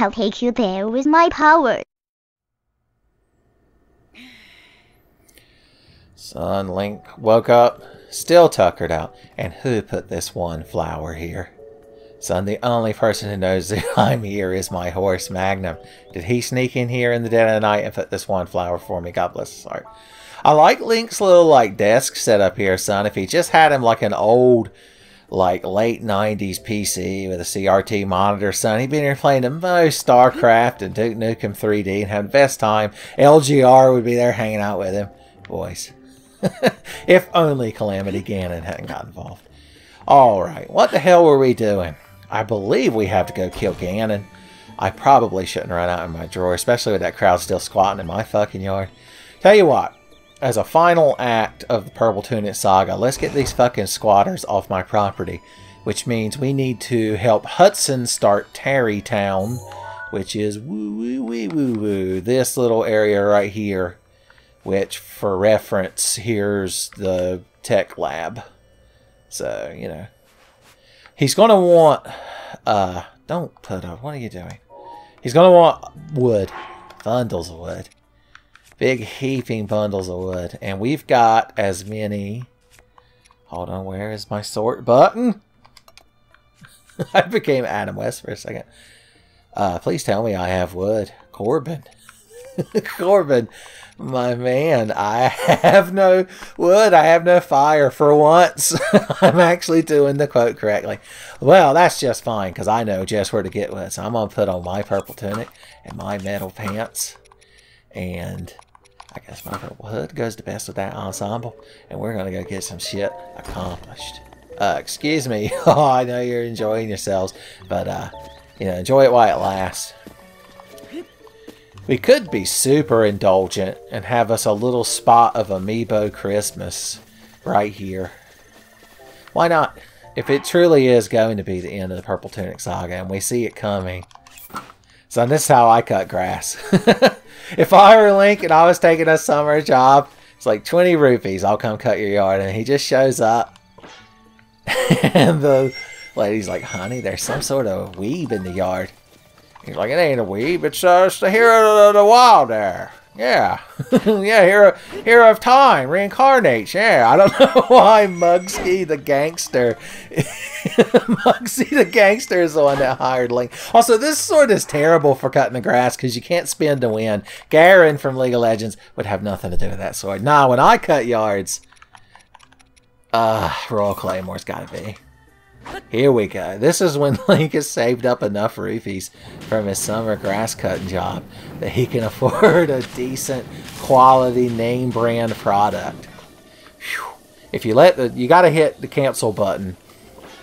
I'll take you there with my power. Son, Link woke up, still tuckered out. And who put this one flower here? Son, the only person who knows that I'm here is my horse, Magnum. Did he sneak in here in the dead of the night and put this one flower for me? God bless his heart. I like Link's little, like, desk setup here, son. If he just had him like an old, like, late 90s PC with a CRT monitor, son, he'd be in here playing the most StarCraft and Duke Nukem 3D and having the best time. LGR would be there hanging out with him. Boys. If only Calamity Ganon hadn't got involved. Alright, what the hell were we doing? I believe we have to go kill Ganon. I probably shouldn't run out in my drawer, especially with that crowd still squatting in my fucking yard. Tell you what, as a final act of the Purple Tunic Saga, let's get these fucking squatters off my property. Which means we need to help Hudson start Tarrytown, which is this little area right here. Which, for reference, here's the tech lab. So, you know. He's going to want... don't put up. What are you doing? He's going to want wood. Bundles of wood. Big heaping bundles of wood. And we've got as many... Hold on, where is my sort button? I became Adam West for a second. Please tell me I have wood. Corbin. Corbin. My man, I have no wood, I have no fire for once. I'm actually doing the quote correctly. Well, that's just fine, because I know just where to get wood. So I'm going to put on my purple tunic and my metal pants. And I guess my purple hood goes the best with that ensemble. And we're going to go get some shit accomplished. Excuse me. Oh, I know you're enjoying yourselves. But, you know, enjoy it while it lasts. We could be super indulgent and have us a little spot of Amiibo Christmas right here. Why not? If it truly is going to be the end of the Purple Tunic Saga and we see it coming. So this is how I cut grass. If I were Link and I was taking a summer job, it's like 20 rupees, I'll come cut your yard. And he just shows up. And the lady's like, honey, there's some sort of weeb in the yard. He's like, it ain't a weeb, it's the hero of the wild there. Yeah. Yeah, hero of time, reincarnates. Yeah, I don't know why Mugsy the gangster. Mugsy the gangster is the one that hired Link. Also, this sword is terrible for cutting the grass because you can't spin to win. Garen from League of Legends would have nothing to do with that sword. Nah, when I cut yards, Royal Claymore's gotta be. Here we go. This is when Link has saved up enough rupees from his summer grass cutting job that he can afford a decent quality name brand product. Whew. If you you gotta hit the cancel button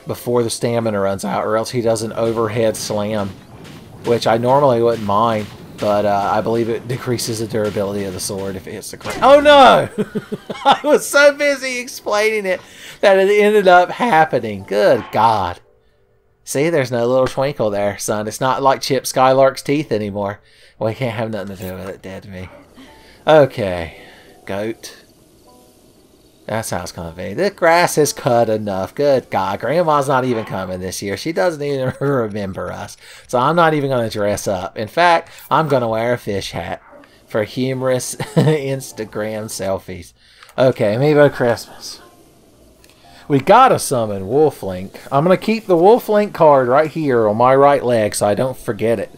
before the stamina runs out, or else he does an overhead slam, which I normally wouldn't mind, but I believe it decreases the durability of the sword if it hits the ground. Oh no! I was so busy explaining it that it ended up happening. Good God. See, there's no little twinkle there, son. It's not like Chip Skylark's teeth anymore. Well, he can't have nothing to do with it, dead to me. Okay. Goat. That's how it's going to be. The grass is cut enough. Good God. Grandma's not even coming this year. She doesn't even remember us. So I'm not even going to dress up. In fact, I'm going to wear a fish hat for humorous Instagram selfies. Okay, Amiibo Christmas. We gotta summon Wolf Link. I'm gonna keep the Wolf Link card right here on my right leg so I don't forget it.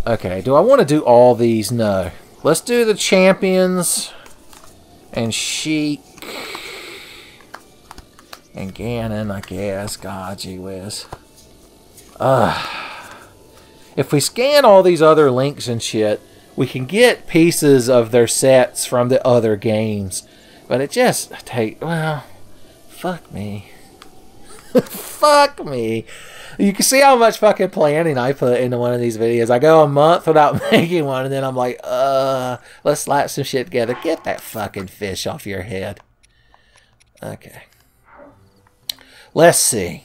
Okay, do I want to do all these? No. Let's do the champions and Sheik and Ganon, I guess. God, gee whiz. If we scan all these other links and shit, we can get pieces of their sets from the other games. But it just well, fuck me. Fuck me. You can see how much fucking planning I put into one of these videos. I go a month without making one, and then I'm like, let's slap some shit together. Get that fucking fish off your head. Okay. Let's see.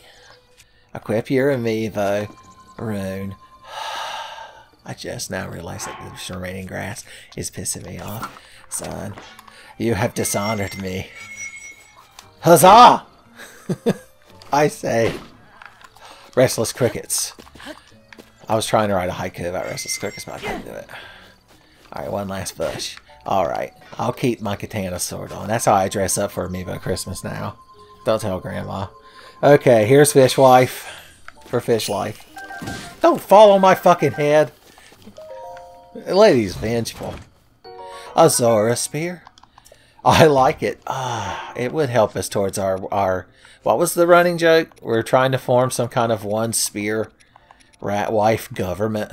Equip your amiibo. Rune. I just now realized that the remaining grass is pissing me off. Son, you have dishonored me. Huzzah! I say. Restless crickets. I was trying to write a haiku about Restless Crickets, but I couldn't do it. Alright, one last bush. Alright, I'll keep my katana sword on. That's how I dress up for Amiibo Christmas now. Don't tell Grandma. Okay, here's Fish Wife. For Fish Life. Don't fall on my fucking head. The lady's vengeful. A Zora Spear. I like it. It would help us towards our... What was the running joke? We're trying to form some kind of one spear rat wife government.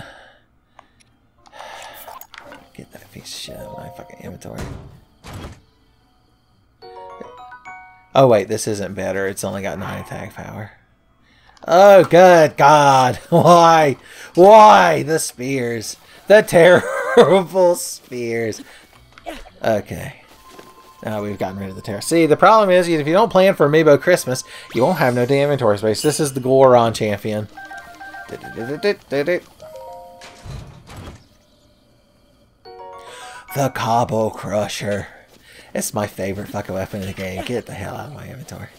Get that piece of shit out of my fucking inventory. Oh wait, this isn't better. It's only got 9 attack power. Oh good God. Why? Why the spears? The terrible spears. Okay. Now we've gotten rid of the terror. See, the problem is, if you don't plan for Amiibo Christmas, you won't have no damn inventory space. This is the Goron champion. The Cobble Crusher. It's my favorite fucking weapon in the game. Get the hell out of my inventory.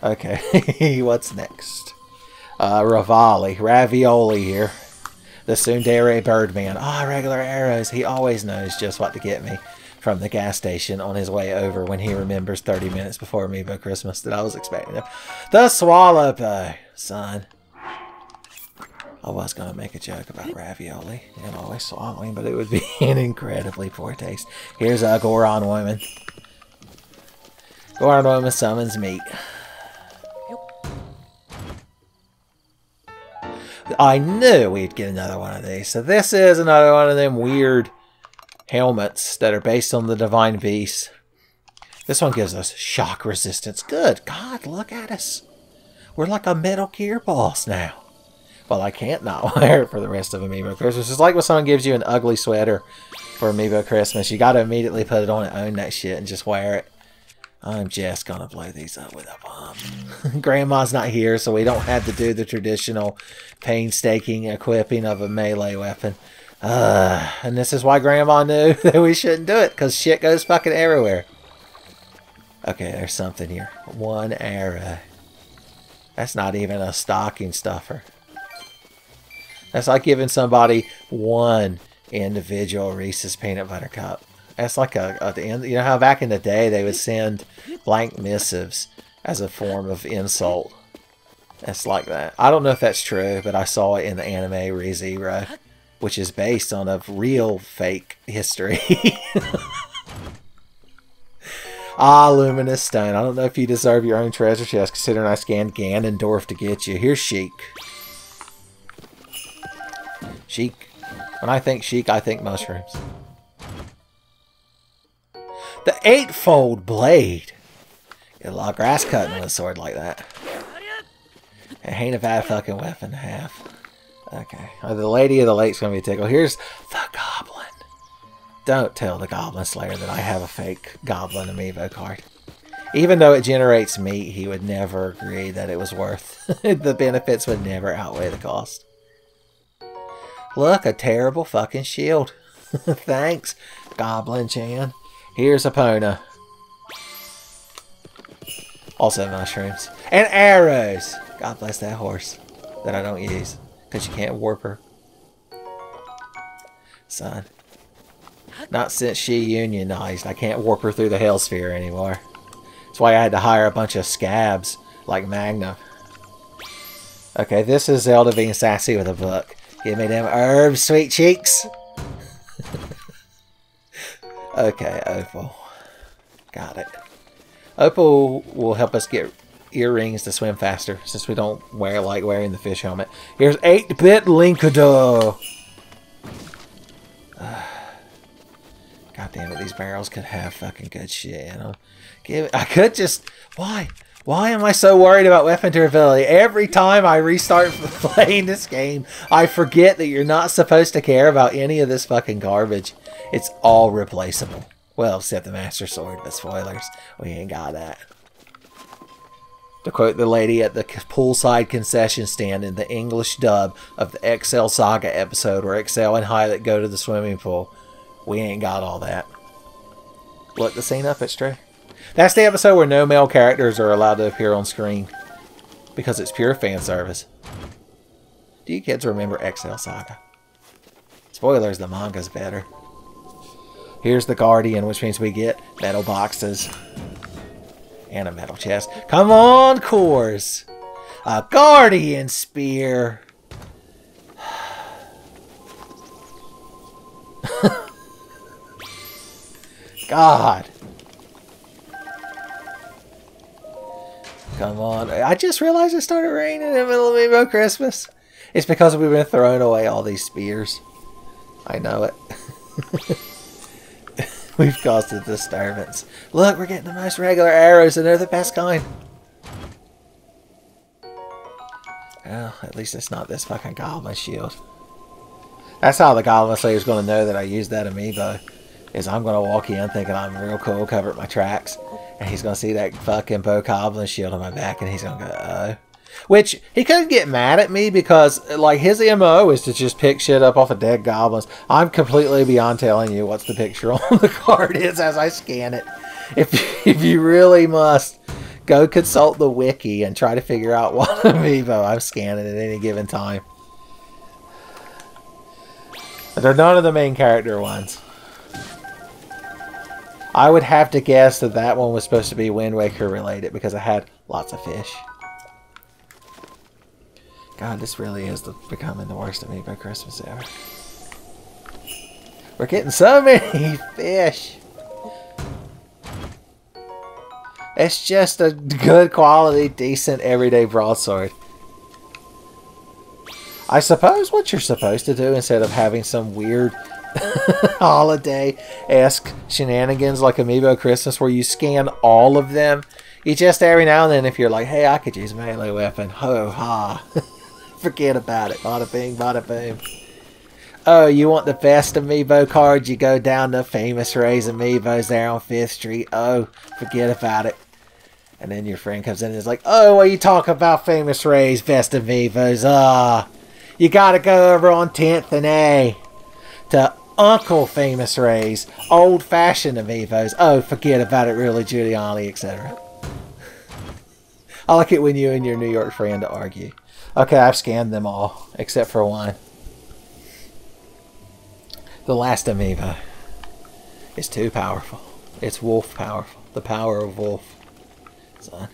Okay, what's next? Ravioli here. The Tsundere Birdman. Regular arrows. He always knows just what to get me from the gas station on his way over when he remembers 30 minutes before Amiibo Christmas that I was expecting him. The Swallow. Son. I was going to make a joke about ravioli and always swallowing, but it would be an incredibly poor taste. Here's a Goron Woman. Goron Woman summons meat. I knew we'd get another one of these. So this is another one of them weird helmets that are based on the Divine Beast. This one gives us shock resistance. Good God, look at us. We're like a Metal Gear boss now. Well, I can't not wear it for the rest of Amiibo Christmas. It's like when someone gives you an ugly sweater for Amiibo Christmas. You got to immediately put it on and own that shit and just wear it. I'm just going to blow these up with a bomb. Grandma's not here, so we don't have to do the traditional painstaking equipping of a melee weapon. And this is why Grandma knew that we shouldn't do it, because shit goes fucking everywhere. Okay, there's something here. One arrow. That's not even a stocking stuffer. That's like giving somebody one individual Reese's Peanut Butter Cup. That's like you know how back in the day they would send blank missives as a form of insult? That's like that. I don't know if that's true, but I saw it in the anime ReZero, which is based on a real fake history. Luminous Stone. I don't know if you deserve your own treasure chest, considering I scanned Ganondorf to get you. Here's Sheik. Sheik. When I think Sheik, I think mushrooms. The Eightfold Blade. Get a lot of grass cutting with a sword like that. It ain't a bad fucking weapon to have. Okay. The Lady of the Lake's gonna be tickled. Here's the Goblin. Don't tell the Goblin Slayer that I have a fake Goblin Amiibo card. Even though it generates meat, he would never agree that it was worth. The benefits would never outweigh the cost. Look, a terrible fucking shield. Thanks, Goblin Chan. Here's Epona. Also mushrooms. And arrows! God bless that horse that I don't use. Because you can't warp her. Son. Not since she unionized. I can't warp her through the Hellsphere anymore. That's why I had to hire a bunch of scabs like Magnum. Okay, this is Zelda being sassy with a book. Give me them herbs, sweet cheeks. Okay, Opal. Got it. Opal will help us get earrings to swim faster, since we don't like wearing the fish helmet. Here's 8-bit Linkado. God damn it, these barrels could have fucking good shit in them. I could just... Why? Why am I so worried about weapon durability? Every time I restart playing this game, I forget that you're not supposed to care about any of this fucking garbage. It's all replaceable. Well, except the Master Sword, but spoilers. We ain't got that. To quote the lady at the poolside concession stand in the English dub of the Excel Saga episode where Excel and Hylet go to the swimming pool, we ain't got all that. Look the scene up, it's true. That's the episode where no male characters are allowed to appear on screen. Because it's pure fan service. Do you kids remember XL Saga? Spoilers, the manga's better. Here's the Guardian, which means we get metal boxes. And a metal chest. Come on, cores! A Guardian Spear! God. Come on. I just realized it started raining in the middle of Amiibo Christmas. It's because we've been throwing away all these spears. I know it. We've caused a disturbance. Look, we're getting the most regular arrows and they're the best kind. Well, at least it's not this fucking Goblin Shield. That's how the Goblin Slayer's going to know that I used that amiibo. Is I'm going to walk in thinking I'm real cool, cover up my tracks. And he's going to see that fucking Goblin Shield on my back and he's going to go, oh. Which, he couldn't get mad at me because, like, his MO is to just pick shit up off of dead goblins. I'm completely beyond telling you what's the picture on the card is as I scan it. If you really must, go consult the wiki and try to figure out what amiibo I'm scanning at any given time. They're none of the main character ones. I would have to guess that that one was supposed to be Wind Waker related because I had lots of fish. God, this really is becoming the worst Amiibo Christmas ever. We're getting so many fish. It's just a good quality, decent, everyday broadsword. I suppose what you're supposed to do instead of having some weird holiday-esque shenanigans like Amiibo Christmas where you scan all of them, you just every now and then, if you're like, hey, I could use a melee weapon, ho ha. Forget about it. Bada bing, bada boom. Oh, you want the best amiibo cards? You go down to Famous Ray's Amiibos there on 5th Street. Oh, forget about it. And then your friend comes in and is like, oh, well, you talk about Famous Ray's best amiibos. Ah, you gotta go over on 10th and A to Uncle Famous Ray's old-fashioned amiibos. Oh, forget about it, really, Giuliani, etc. I like it when you and your New York friend argue. Okay, I've scanned them all, except for one. The last amiibo is too powerful. It's wolf powerful. The power of wolf. Son.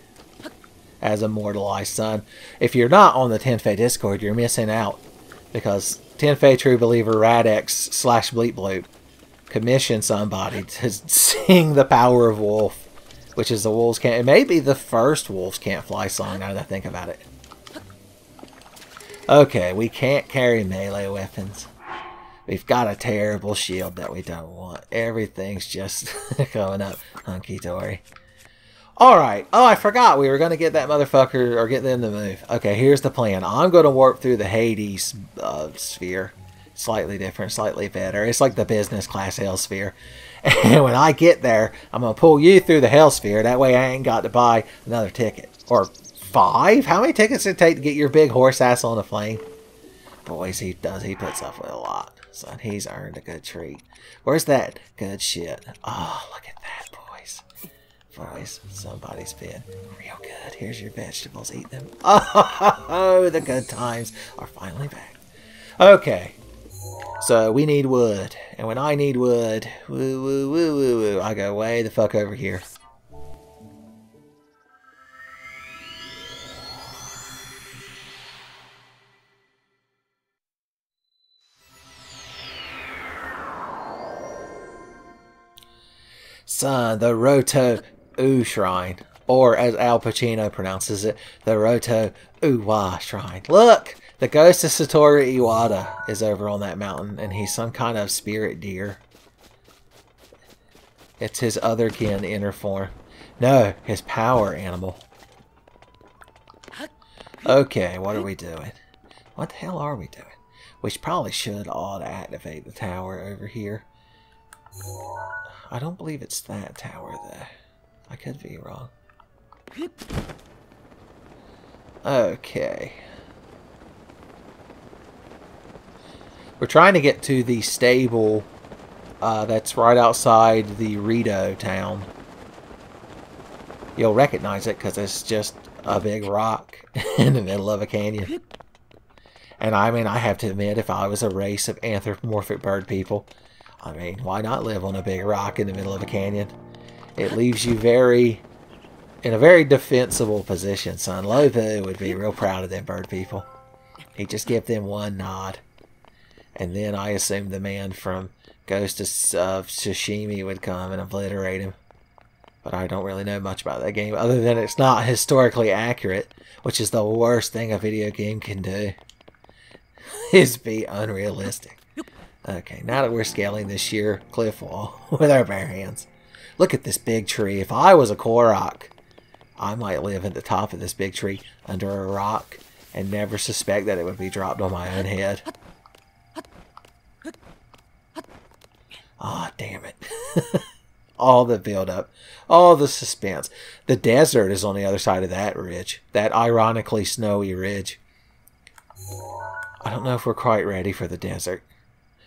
As immortalized, son. If you're not on the Tenfey Discord, you're missing out. Because Tenfey True Believer Radx / Bleep Bloop commissioned somebody to sing the power of wolf. Which is the Wolves Can't... It may be the first Wolves Can't Fly song now that I think about it. Okay, we can't carry melee weapons. We've got a terrible shield that we don't want. Everything's just going up hunky-dory. Alright. Oh, I forgot. We were going to get that motherfucker, or get them to move. Okay, here's the plan. I'm going to warp through the Hades sphere. Slightly different, slightly better. It's like the business class hell sphere. And when I get there, I'm going to pull you through the hell sphere. That way I ain't got to buy another ticket. Or 5? How many tickets does it take to get your big horse ass on a plane? Boys, he puts up with a lot. Son, he's earned a good treat. Where's that good shit? Oh, look at that, boys. Boys, somebody's been real good. Here's your vegetables. Eat them. Oh, the good times are finally back. Okay. So, we need wood. And when I need wood, woo, woo, woo, woo, woo, I go way the fuck over here. Son, the Roto-U Shrine. Or, as Al Pacino pronounces it, the Roto-Uwa Shrine. Look! The ghost of Satoru Iwata is over on that mountain, and he's some kind of spirit deer. It's his other kin inner form. No, his power animal. Okay, what are we doing? What the hell are we doing? We probably should auto-activate the tower over here. I don't believe it's that tower, though. I could be wrong. Okay. We're trying to get to the stable that's right outside the JEDDO town. You'll recognize it because it's just a big rock in the middle of a canyon. And I mean, I have to admit, if I was a race of anthropomorphic bird people, I mean, why not live on a big rock in the middle of a canyon? It leaves you in a very defensible position, son. Lobo would be real proud of them bird people. He'd just give them one nod. And then I assume the man from Ghost of Tsushima would come and obliterate him. But I don't really know much about that game, other than it's not historically accurate, which is the worst thing a video game can do, is be unrealistic. Okay, now that we're scaling this sheer cliff wall with our bare hands. Look at this big tree. If I was a CAROK, I might live at the top of this big tree under a rock and never suspect that it would be dropped on my own head. Ah, oh, damn it. All the build-up, all the suspense. The desert is on the other side of that ridge. That ironically snowy ridge. I don't know if we're quite ready for the desert.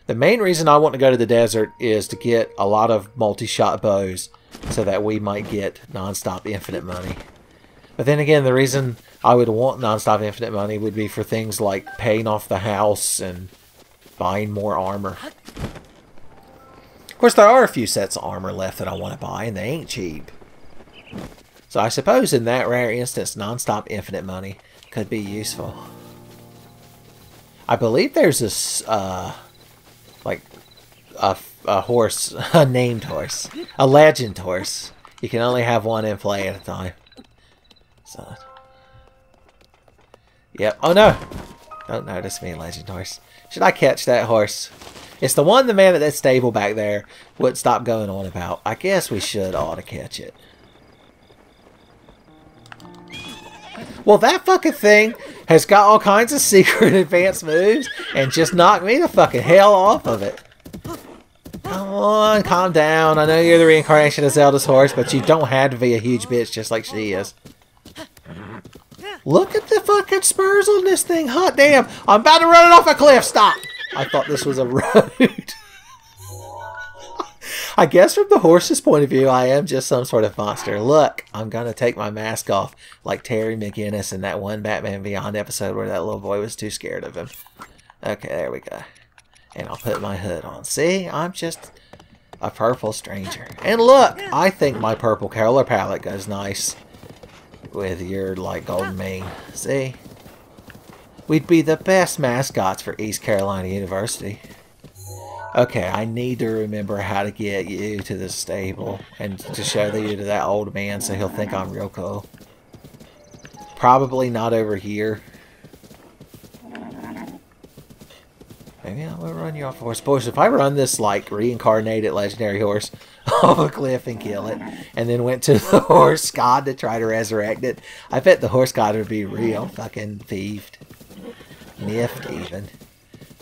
The main reason I want to go to the desert is to get a lot of multi-shot bows so that we might get non-stop infinite money. But then again, the reason I would want non-stop infinite money would be for things like paying off the house and buying more armor. Of course, there are a few sets of armor left that I want to buy, and they ain't cheap. So I suppose in that rare instance, non-stop infinite money could be useful. I believe there's this, like, a horse, a named horse, a legend horse. You can only have one in play at a time. So, yep. Oh no! Don't notice me, legend horse. Should I catch that horse? It's the one the man at that stable back there wouldn't stop going on about. I guess we ought to catch it. Well, that fucking thing has got all kinds of secret advanced moves and just knocked me the fucking hell off of it. Come on, calm down. I know you're the reincarnation of Zelda's horse, but you don't have to be a huge bitch just like she is. Look at the fucking spurs on this thing. Hot damn. I'm about to run it off a cliff. Stop. I thought this was a road. I guess from the horse's point of view, I am just some sort of monster. Look, I'm going to take my mask off like Terry McGinnis in that one Batman Beyond episode where that little boy was too scared of him. Okay, there we go. And I'll put my hood on. See, I'm just a purple stranger. And look, I think my purple color palette goes nice with your, like, golden mane. See? We'd be the best mascots for East Carolina University. Okay, I need to remember how to get you to the stable and to show you to that old man so he'll think I'm real cool. Probably not over here. Maybe I'm gonna run you off a horse. Boys, if I run this, like, reincarnated legendary horse off a cliff and kill it, and then went to the horse god to try to resurrect it, I bet the horse god would be real fucking thieved. Miffed, even.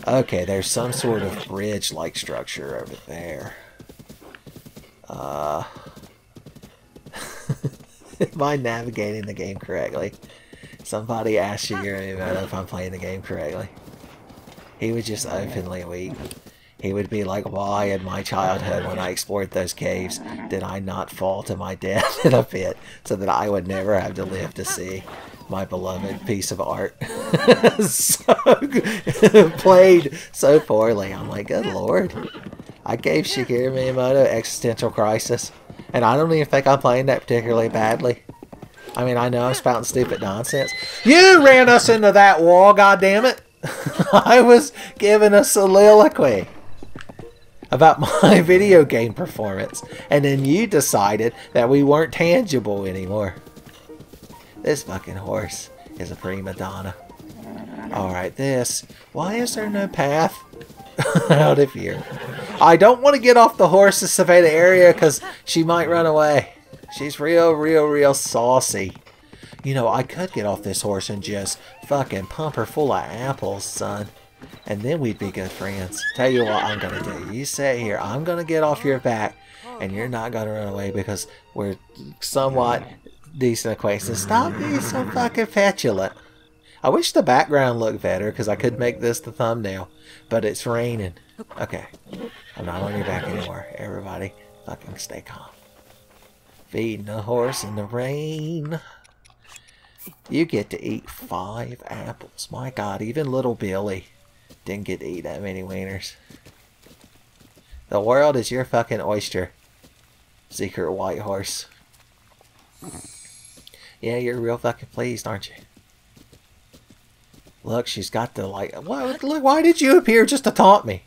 Okay, there's some sort of bridge-like structure over there. Am I navigating the game correctly? Somebody asked Shigeru if I'm playing the game correctly. He would just openly weep. He would be like, why in my childhood when I explored those caves did I not fall to my death in a pit so that I would never have to live to see my beloved piece of art. So played so poorly. I'm like, good lord. I gave Shigeru Miyamoto existential crisis. And I don't even think I'm playing that particularly badly. I mean, I know I'm spouting stupid nonsense. You ran us into that wall, goddammit! I was giving a soliloquy about my video game performance. And then you decided that we weren't tangible anymore. This fucking horse is a prima donna. Alright, this. Why is there no path out of here? I don't want to get off the horse to survey the area because she might run away. She's real saucy. You know, I could get off this horse and just fucking pump her full of apples, son. And then we'd be good friends. Tell you what I'm going to do. You sit here. I'm going to get off your back. And you're not going to run away because we're somewhat decent acquaintances. Stop being so fucking petulant. I wish the background looked better because I could make this the thumbnail. But it's raining. Okay. I'm not on your back anymore. Everybody, fucking stay calm. Feeding a horse in the rain. You get to eat 5 apples. My God, even little Billy didn't get to eat that many wieners. The world is your fucking oyster, Secret White Horse. Yeah, you're real fucking pleased, aren't you? Look, she's got the like. Why did you appear just to taunt me?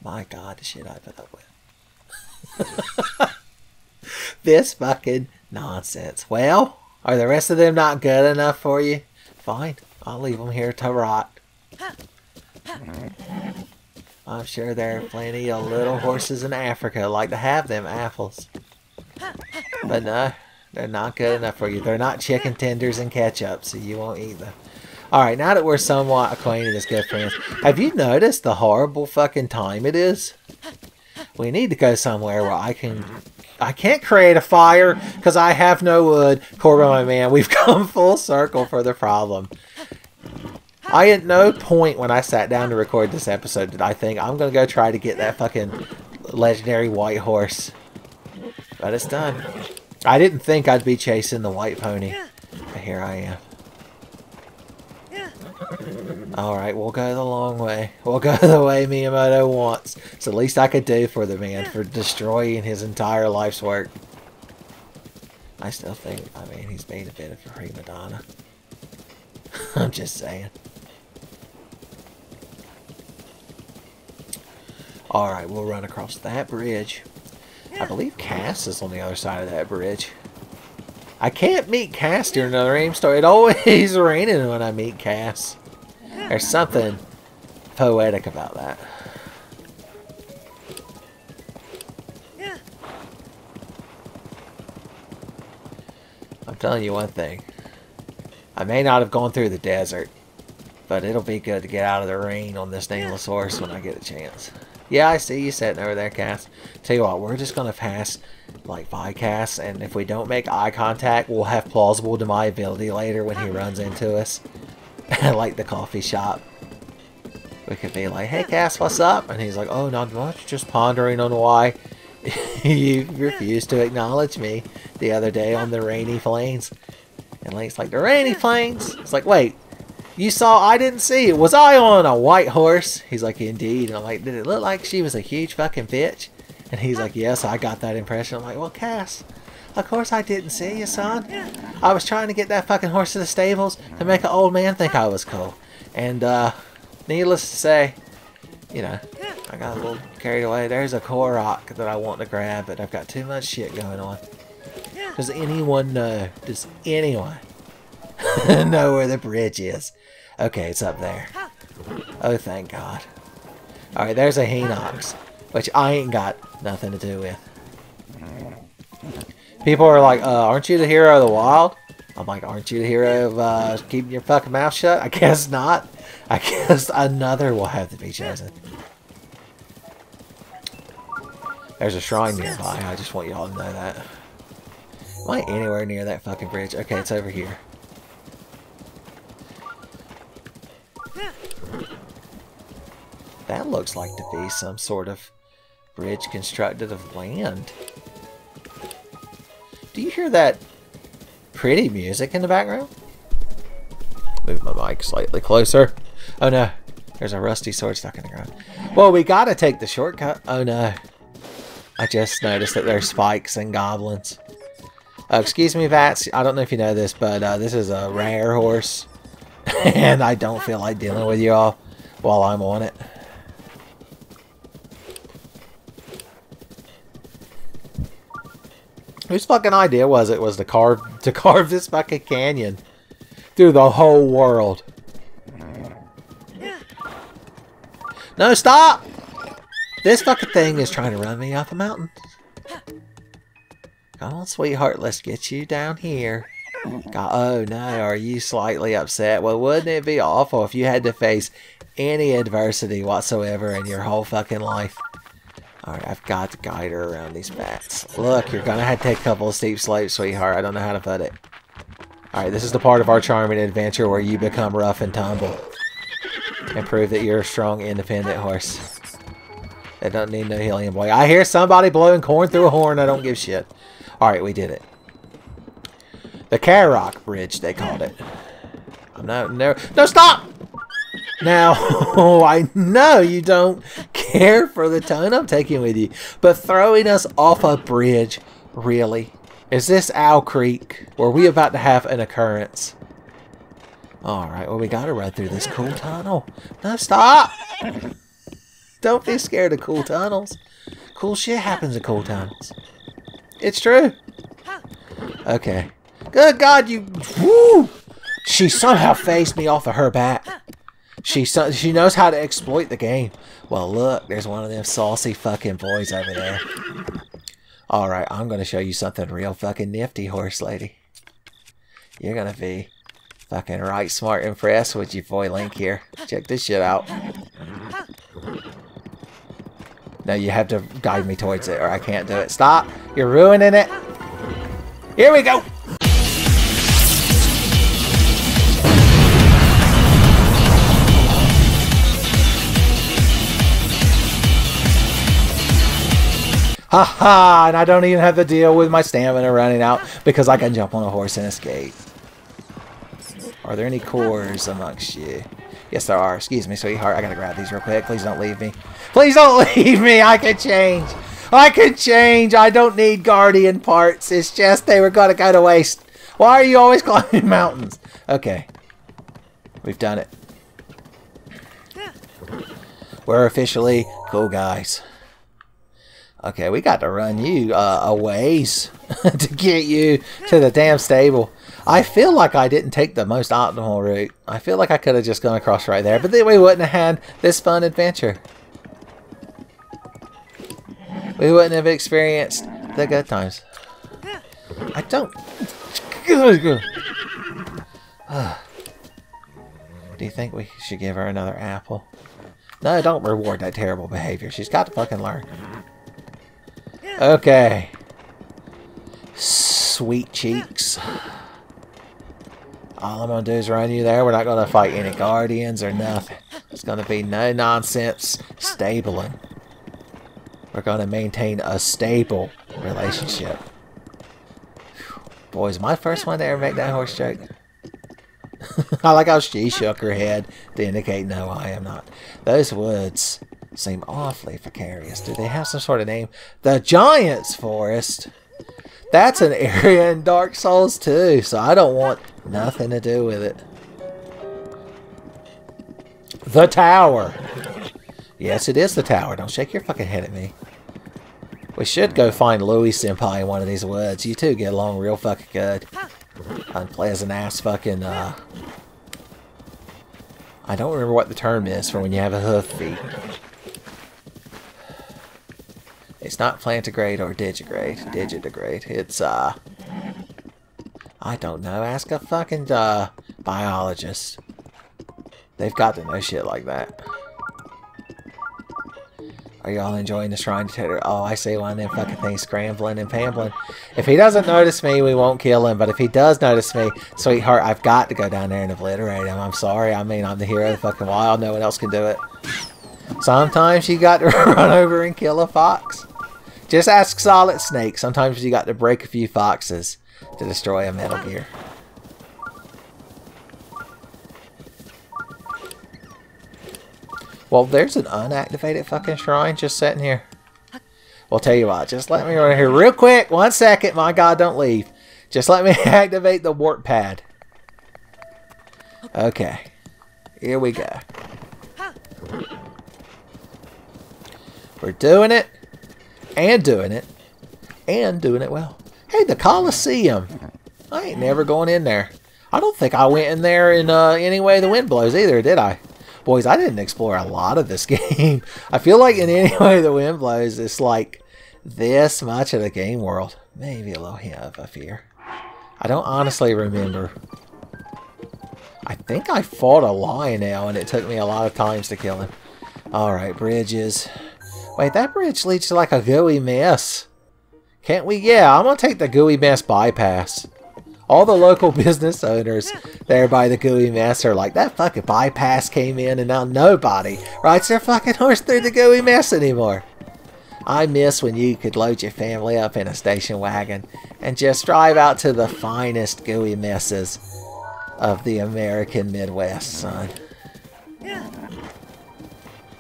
My God, the shit I put up with. This fucking nonsense. Well, are the rest of them not good enough for you? Fine, I'll leave them here to rot. I'm sure there are plenty of little horses in Africa like to have them apples. But no, they're not good enough for you. They're not chicken tenders and ketchup, so you won't eat them. Alright, now that we're somewhat acquainted as good friends, have you noticed the horrible fucking time it is? We need to go somewhere where I can't create a fire because I have no wood. Corbin, my man, we've come full circle for the problem. I at no point when I sat down to record this episode did I think I'm going to go try to get that fucking legendary white horse. But it's done. I didn't think I'd be chasing the white pony. But here I am. Alright, we'll go the long way. We'll go the way Miyamoto wants. It's the least I could do for the man for destroying his entire life's work. I still think, I mean, he's made a bit of a prima donna. I'm just saying. Alright, we'll run across that bridge. I believe Cass is on the other side of that bridge. I can't meet Cass during another aim story. It always raining when I meet Cass. There's something poetic about that. I'm telling you one thing. I may not have gone through the desert, but it'll be good to get out of the rain on this nameless horse when I get a chance. Yeah, I see you sitting over there, Cass. Tell you what, we're just going to pass like by Cass, and if we don't make eye contact, we'll have plausible deniability later when he runs into us. Like the coffee shop. We could be like, hey Cass, what's up? And he's like, oh, not much, just pondering on why you refused to acknowledge me the other day on the rainy plains. And Link's like, the rainy plains? It's like, wait, you saw, I didn't see it. Was I on a white horse? He's like, indeed. And I'm like, did it look like she was a huge fucking bitch? And he's like, yes, I got that impression. I'm like, well, Cass, of course I didn't see you, son. I was trying to get that fucking horse to the stables to make an old man think I was cool. And, needless to say, you know, I got a little carried away. There's a CAROK that I want to grab, but I've got too much shit going on. Does anyone know? Does anyone know where the bridge is? Okay, it's up there. Oh, thank God. Alright, there's a Hinox, which I ain't got nothing to do with. People are like, aren't you the hero of the wild? I'm like, aren't you the hero of keeping your fucking mouth shut? I guess not. I guess another will have to be chosen. There's a shrine nearby. I just want y'all to know that. Am I anywhere near that fucking bridge? Okay, it's over here. That looks like to be some sort of bridge constructed of land. Do you hear that pretty music in the background? Move my mic slightly closer. Oh no, there's a rusty sword stuck in the ground. Well, we gotta take the shortcut. Oh no. I just noticed that there's spikes and goblins. Excuse me, Vats. I don't know if you know this, but this is a rare horse. And I don't feel like dealing with you all while I'm on it. Whose fucking idea was it to carve this fucking canyon through the whole world? No, stop! This fucking thing is trying to run me off a mountain. Come on, sweetheart, let's get you down here. God, oh no, are you slightly upset? Well, wouldn't it be awful if you had to face any adversity whatsoever in your whole fucking life? Alright, I've got to guide her around these bats. Look, you're gonna have to take a couple of steep slopes, sweetheart. I don't know how to put it. Alright, this is the part of our charming adventure where you become rough and tumble. And prove that you're a strong, independent horse. It doesn't need no helium, boy. I hear somebody blowing corn through a horn. I don't give shit. Alright, we did it. The CAROK bridge, they called it. No, stop! Now, I know you don't care for the tone I'm taking with you, but throwing us off a bridge, really? Is this Owl Creek? Were we about to have an occurrence? Alright, well, we gotta run through this cool tunnel. No, stop! Don't be scared of cool tunnels. Cool shit happens in cool tunnels. It's true. Okay. Good God, you... Woo! She somehow phased me off of her back. She knows how to exploit the game. Well, look, there's one of them saucy fucking boys over there. Alright, I'm going to show you something real fucking nifty, horse lady. You're going to be fucking right smart impressed with your boy Link here. Check this shit out. No, you have to guide me towards it or I can't do it. Stop! You're ruining it! Here we go! Haha, and I don't even have to deal with my stamina running out because I can jump on a horse and escape. Are there any cores amongst you? Yes, there are. Excuse me, sweetheart. I gotta grab these real quick. Please don't leave me. Please don't leave me! I can change! I can change! I don't need guardian parts. It's just they were gonna go to waste. Why are you always climbing mountains? Okay. We've done it. We're officially cool guys. Okay, we got to run you a ways to get you to the damn stable. I feel like I didn't take the most optimal route. I feel like I could have just gone across right there, but then we wouldn't have had this fun adventure. We wouldn't have experienced the good times. I don't... Do you think we should give her another apple? No, don't reward that terrible behavior. She's got to fucking learn. Okay. Sweet cheeks. All I'm going to do is run you there. We're not going to fight any guardians or nothing. It's going to be no nonsense stabling. We're going to maintain a stable relationship. Boy, is my first one to ever make that horse joke. I like how she shook her head to indicate, no, I am not. Those woods seem awfully precarious. Do they have some sort of name? The Giant's Forest. That's an area in Dark Souls too, so I don't want nothing to do with it. The Tower. Yes, it is the tower. Don't shake your fucking head at me. We should go find Louis Senpai in one of these woods. You two get along real fucking good. Unpleasant ass fucking, I don't remember what the term is for when you have a hoof feet. It's not plantigrade or digitigrade. It's, I don't know. Ask a fucking, biologist. They've got to know shit like that. Are y'all enjoying the shrine detector? Oh, I see one of them fucking things scrambling and pambling. If he doesn't notice me, we won't kill him. But if he does notice me, sweetheart, I've got to go down there and obliterate him. I'm sorry. I mean, I'm the hero of the fucking wild. No one else can do it. Sometimes you got to run over and kill a fox. Just ask Solid Snake. Sometimes you got to break a few foxes to destroy a Metal Gear. Well, there's an unactivated fucking shrine just sitting here. Well, tell you what, just let me run here real quick. 1 second. My God, don't leave. Just let me activate the warp pad. Okay. Here we go. We're doing it. And doing it. And doing it well. Hey, the Coliseum. I ain't never going in there. I don't think I went in there in any way the wind blows either, did I? Boys, I didn't explore a lot of this game. I feel like in any way the wind blows, it's like this much of the game world. Maybe a little hint of a fear. I don't honestly remember. I think I fought a Lionel and it took me a lot of times to kill him. Alright, bridges. Wait, that bridge leads to like a gooey mess. Can't we? Yeah, I'm going to take the gooey mess bypass. All the local business owners there by the gooey mess are like, that fucking bypass came in and now nobody rides their fucking horse through the gooey mess anymore. I miss when you could load your family up in a station wagon and just drive out to the finest gooey messes of the American Midwest, son.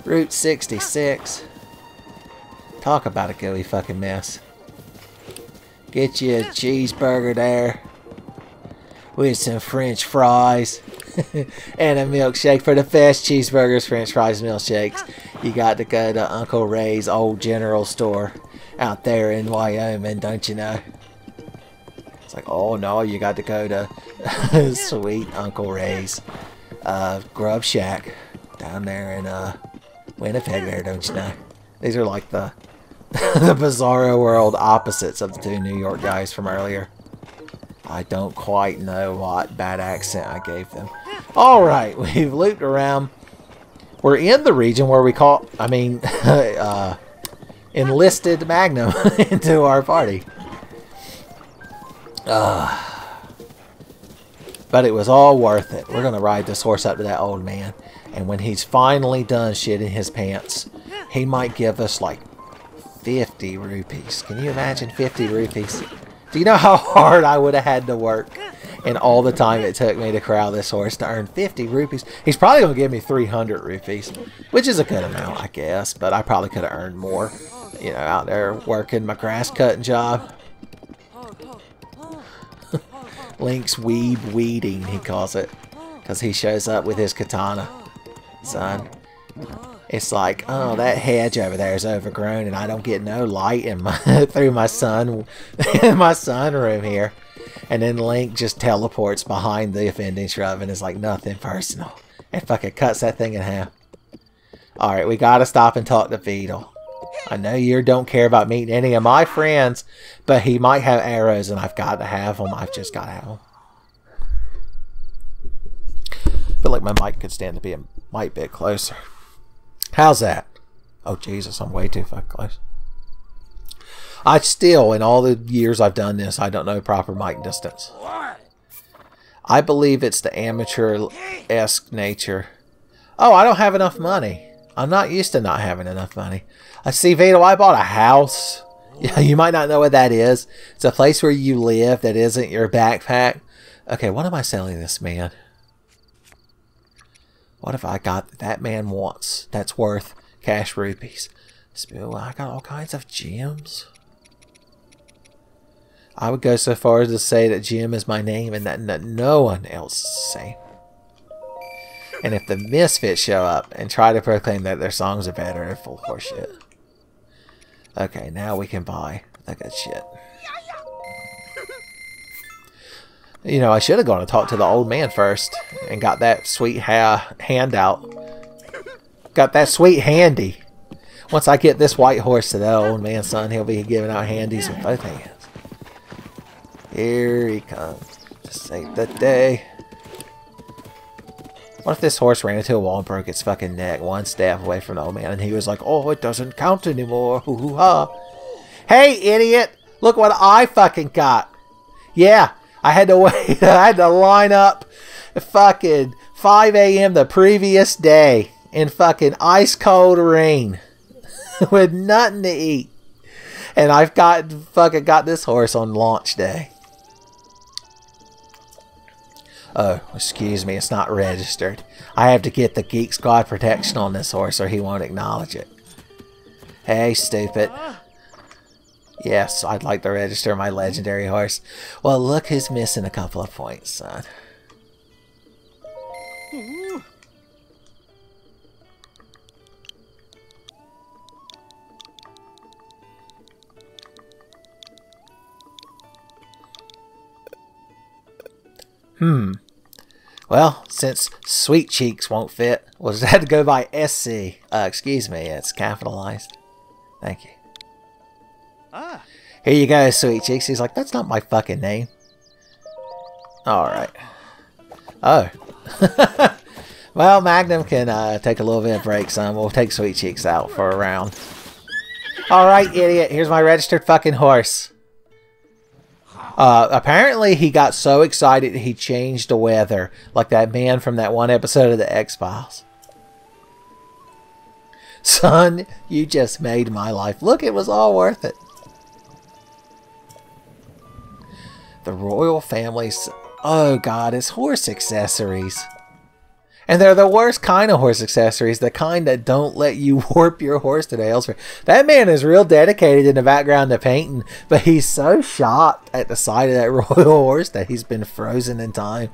Route 66. Talk about a gooey fucking mess. Get you a cheeseburger there with some French fries and a milkshake. For the best cheeseburgers, French fries, milkshakes, you got to go to Uncle Ray's old general store out there in Wyoming, don't you know? It's like, oh no, you got to go to sweet Uncle Ray's Grub Shack down there in Winnipeg there, don't you know? These are like the the bizarro world opposites of the two New York guys from earlier. I don't quite know what bad accent I gave them. Alright, we've looped around. We're in the region where we enlisted Magnum into our party. But it was all worth it. We're going to ride this horse up to that old man. And when he's finally done shitting his pants, he might give us like 50 rupees. Can you imagine 50 rupees? Do you know how hard I would have had to work and all the time it took me to corral this horse to earn 50 rupees? He's probably going to give me 300 rupees, which is a good amount, I guess. But I probably could have earned more, you know, out there working my grass cutting job. Link's weeding, he calls it, because he shows up with his katana, son. It's like, oh, that hedge over there is overgrown, and I don't get no light in my through my sunroom here. And then Link just teleports behind the offending shrub and is like, nothing personal, and fucking cuts that thing in half. All right, we gotta stop and talk to Beetle. I know you don't care about meeting any of my friends, but he might have arrows, and I've got to have them. I've just got to have them. I feel like my mic could stand to be a might bit closer. How's that? Oh, Jesus, I'm way too fucking close. I still, in all the years I've done this, I don't know proper mic distance. I believe it's the amateur-esque nature. Oh, I don't have enough money. I'm not used to not having enough money. I see, Vito, I bought a house. You might not know what that is. It's a place where you live that isn't your backpack. Okay, what am I selling this man? What if I got that man wants? That's worth cash rupees. Well, I got all kinds of gems. I would go so far as to say that Jim is my name and that no one else is the same. And if the Misfits show up and try to proclaim that their songs are better, they're full of horseshit. Okay, now we can buy the good shit. You know, I should have gone and talked to the old man first and got that sweet handout. Got that sweet handy. Once I get this white horse to that old man's son, he'll be giving out handies with both hands. Here he comes to save the day. What if this horse ran into a wall and broke its fucking neck one step away from the old man and he was like, oh, it doesn't count anymore. Hoo hoo ha. Hey, idiot! Look what I fucking got. Yeah, I had to wait. I had to line up at fucking 5 a.m. the previous day in fucking ice cold rain with nothing to eat. And I've got this horse on launch day. Oh, excuse me, it's not registered. I have to get the Geek Squad protection on this horse or he won't acknowledge it. Hey, stupid. Yes, I'd like to register my legendary horse. Well, look who's missing a couple of points, son. Well, since Sweet Cheeks won't fit, we'll just have to go by SC. Excuse me, it's capitalized. Thank you. Here you go, Sweet Cheeks. He's like, that's not my fucking name. Alright. Oh. Well, Magnum can take a little bit of break, son. We'll take Sweet Cheeks out for a round. Alright, idiot. Here's my registered fucking horse. Apparently he got so excited he changed the weather, like that man from that one episode of the X-Files. Son, you just made my life. Look, it was all worth it. The royal family's... Oh, God, it's horse accessories. And they're the worst kind of horse accessories. The kind that don't let you warp your horse to the elsewhere. That man is real dedicated in the background to painting. But he's so shocked at the sight of that royal horse that he's been frozen in time.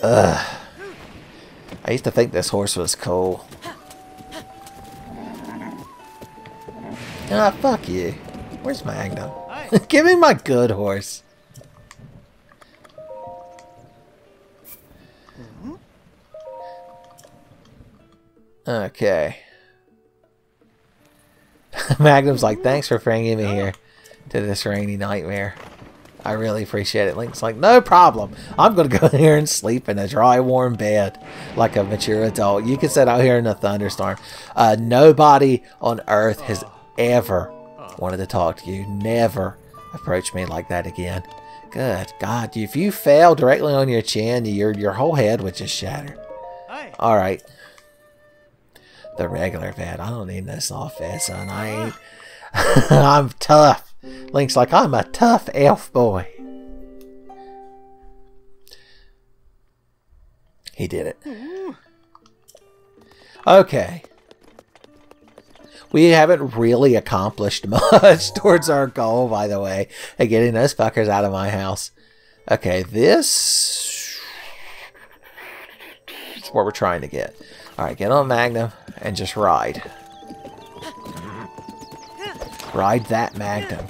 Ugh. I used to think this horse was cool. Ah, fuck you. Where's Magnum? Give me my good horse. Okay. Magnum's like, thanks for bringing me here to this rainy nightmare. I really appreciate it. Link's like, no problem. I'm going to go in here and sleep in a dry, warm bed like a mature adult. You can sit out here in a thunderstorm. Nobody on Earth has ever wanted to talk to you. Never approach me like that again. Good God. If you fell directly on your chin, your whole head would just shatter. Alright. The regular vet. I don't need no soft vet, son. I ain't. I'm tough. Link's like, I'm a tough elf boy. He did it. Okay. We haven't really accomplished much towards our goal, by the way, of getting those fuckers out of my house. Okay, this is what we're trying to get. Alright, get on Magnum and just ride. Ride that Magnum.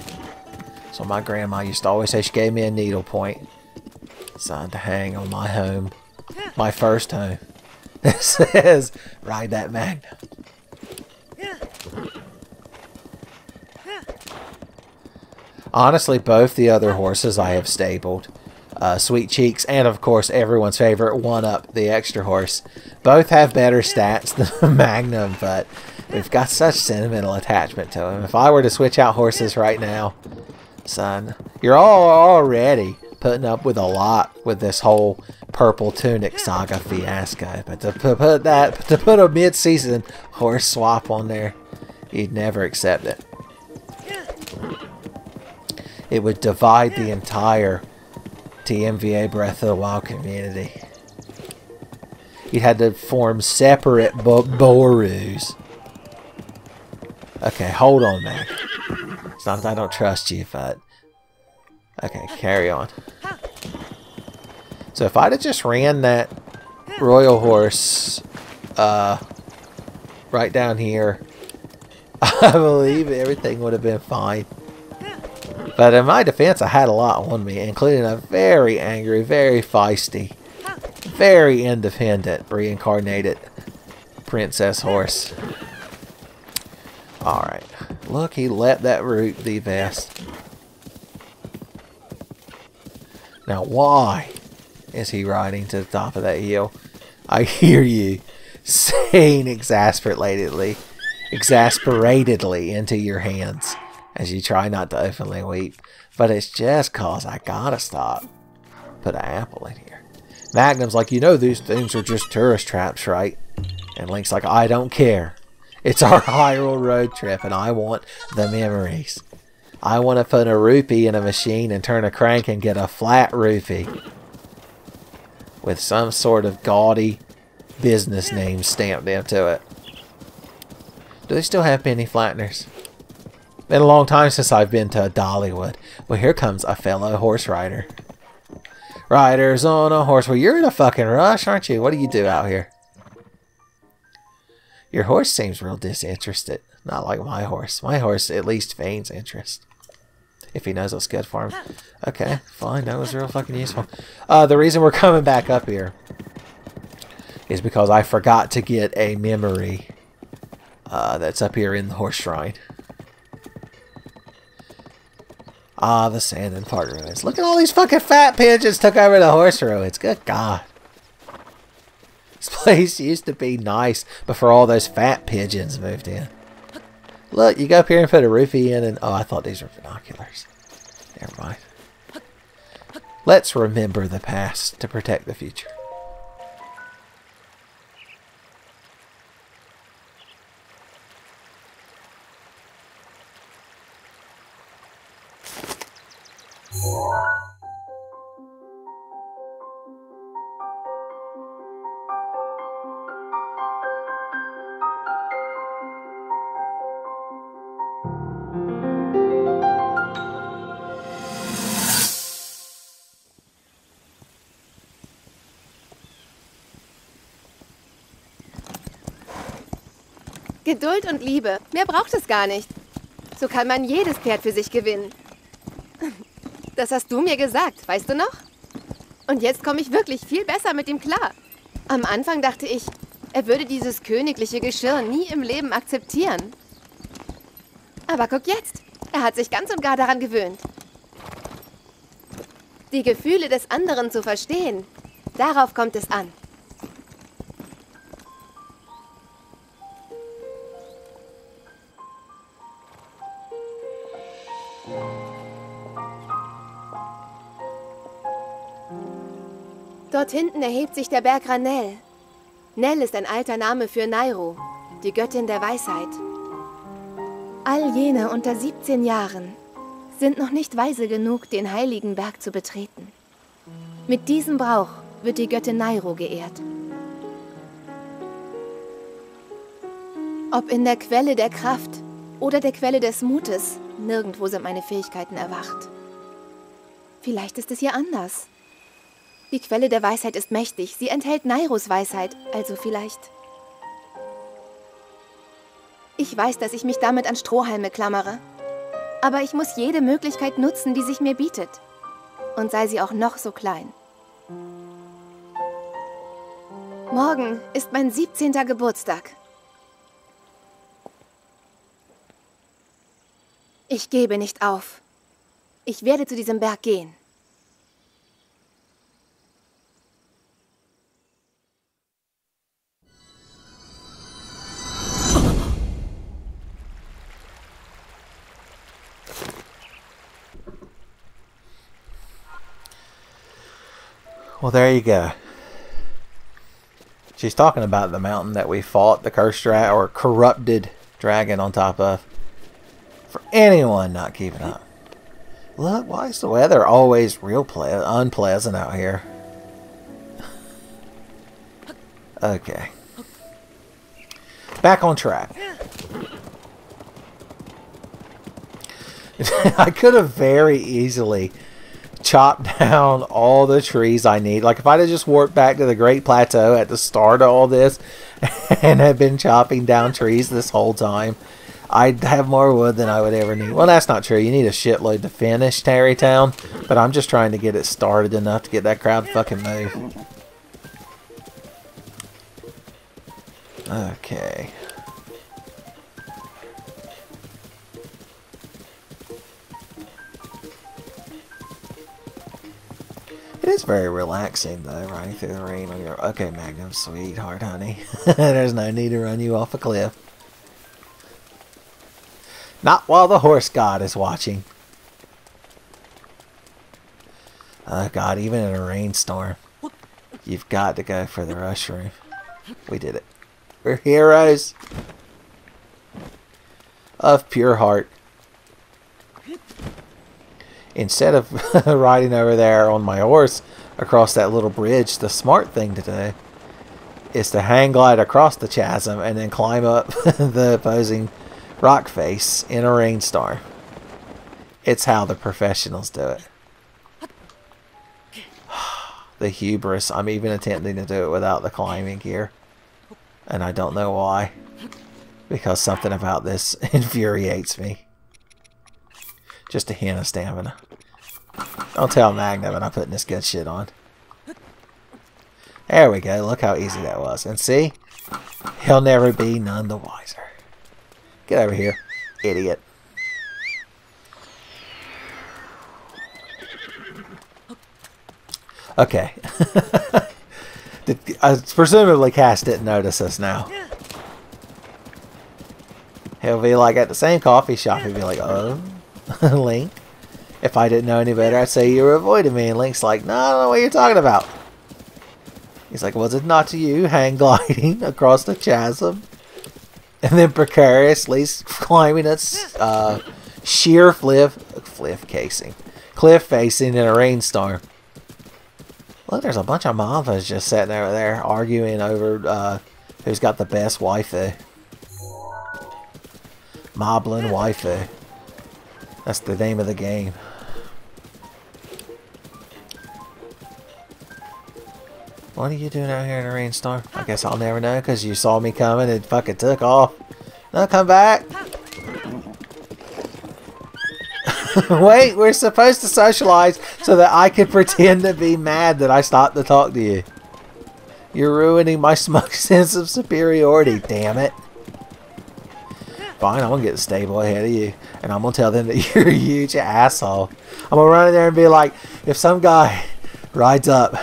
So my grandma used to always say she gave me a needle point. Signed to hang on my home. My first home. It says, ride that Magnum. Honestly, both the other horses I have stabled. Sweet Cheeks and, of course, everyone's favorite, One-Up, the extra horse. Both have better stats than the Magnum, but we've got such sentimental attachment to him. If I were to switch out horses right now, son, you're all already putting up with a lot with this whole Purple Tunic Saga fiasco. But to put a mid-season horse swap on there, you'd never accept it. It would divide the entire TMVA Breath of the Wild community. You had to form separate Borus. Okay, hold on, Mac. It's not that I don't trust you, but... Okay, carry on. So if I'd have just ran that royal horse right down here, I believe everything would have been fine. But in my defense, I had a lot on me, including a very angry, very feisty, very independent, reincarnated princess horse. Alright. Look, he let that root be best. Now, why is he riding to the top of that hill? I hear you saying exasperately into your hands as you try not to openly weep. But it's just cause I gotta stop. Put an apple in here. Magnum's like, you know these things are just tourist traps, right? And Link's like, I don't care. It's our Hyrule road trip and I want the memories. I want to put a rupee in a machine and turn a crank and get a flat rupee. With some sort of gaudy business name stamped into it. Do they still have penny flatteners? Been a long time since I've been to Dollywood. Well, here comes a fellow horse rider. Riders on a horse. Well, you're in a fucking rush, aren't you? What do you do out here? Your horse seems real disinterested. Not like my horse. My horse at least feigns interest. If he knows what's good for him. Okay, fine. That was real fucking useful. The reason we're coming back up here is because I forgot to get a memory that's up here in the horse shrine. Ah, the sand and part ruins. Look at all these fucking fat pigeons took over the horse ruins. Good God. This place used to be nice before all those fat pigeons moved in. Look, you go up here and put a roofie in and... Oh, I thought these were binoculars. Never mind. Let's remember the past to protect the future. Geduld und Liebe. Mehr braucht es gar nicht. So kann man jedes Pferd für sich gewinnen. Das hast du mir gesagt, weißt du noch? Und jetzt komme ich wirklich viel besser mit ihm klar. Am Anfang dachte ich, er würde dieses königliche Geschirr nie im Leben akzeptieren. Aber guck jetzt, er hat sich ganz und gar daran gewöhnt. Die Gefühle des anderen zu verstehen, darauf kommt es an. Dort hinten erhebt sich der Berg Ranel. Nell ist ein alter Name für Nairo, die Göttin der Weisheit. All jene unter 17 Jahren sind noch nicht weise genug, den heiligen Berg zu betreten. Mit diesem Brauch wird die Göttin Nairo geehrt. Ob in der Quelle der Kraft oder der Quelle des Mutes, nirgendwo sind meine Fähigkeiten erwacht. Vielleicht ist es hier anders. Die Quelle der Weisheit ist mächtig. Sie enthält Nairos Weisheit, also vielleicht. Ich weiß, dass ich mich damit an Strohhalme klammere. Aber ich muss jede Möglichkeit nutzen, die sich mir bietet. Und sei sie auch noch so klein. Morgen ist mein 17. Geburtstag. Ich gebe nicht auf. Ich werde zu diesem Berg gehen. Well, there you go. She's talking about the mountain that we fought the cursed dragon or corrupted dragon on top of. For anyone not keeping up. Look, why is the weather always real unpleasant out here? Okay. Back on track. I could have very easily chopped down all the trees I need. Like if I'd have just warped back to the Great Plateau at the start of all this and had been chopping down trees this whole time, I'd have more wood than I would ever need. Well, that's not true. You need a shitload to finish Tarrytown, but I'm just trying to get it started enough to get that crowd fucking move. Okay. It is very relaxing though, riding through the rain on your... Okay, Magnum, sweetheart, honey. There's no need to run you off a cliff. Not while the horse god is watching. Oh god, even in a rainstorm, you've got to go for the rush room. We did it. We're heroes of pure heart. Instead of riding over there on my horse across that little bridge, the smart thing to do is to hang glide across the chasm and then climb up the opposing rock face in a rainstorm. It's how the professionals do it. The hubris. I'm even attempting to do it without the climbing gear. And I don't know why. Because something about this infuriates me. Just a hint of stamina. Don't tell Magnum that I'm putting this good shit on. There we go. Look how easy that was. And see? He'll never be none the wiser. Get over here, idiot. Okay. Presumably Cass didn't notice us now. He'll be like at the same coffee shop. He'll be like, oh, Link. If I didn't know any better, I'd say you were avoiding me. And Link's like, no, I don't know what you're talking about. He's like, was it not to you hang gliding across the chasm? And then precariously climbing a sheer cliff facing in a rainstorm. Look, there's a bunch of Mampas just sitting over there arguing over who's got the best waifu. Moblin waifu. That's the name of the game. What are you doing out here in a rainstorm? I guess I'll never know because you saw me coming and fucking took off. No, come back. Wait, we're supposed to socialize so that I can pretend to be mad that I stopped to talk to you. You're ruining my smug sense of superiority, damn it. Fine, I'm gonna get stable ahead of you, and I'm gonna tell them that you're a huge asshole. I'm gonna run in there and be like, if some guy rides up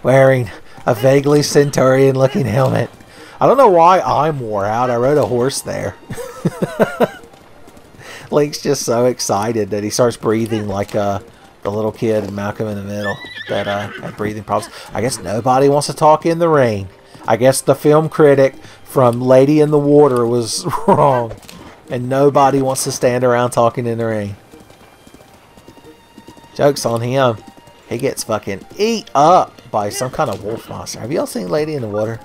wearing a vaguely Centurion looking helmet, I don't know why I'm wore out. I rode a horse there. Link's just so excited that he starts breathing like the little kid in Malcolm in the Middle that had breathing problems. I guess nobody wants to talk in the rain. I guess the film critic from Lady in the Water was wrong. And nobody wants to stand around talking in the rain. Joke's on him. He gets fucking eat up by some kind of wolf monster. Have y'all seen Lady in the Water?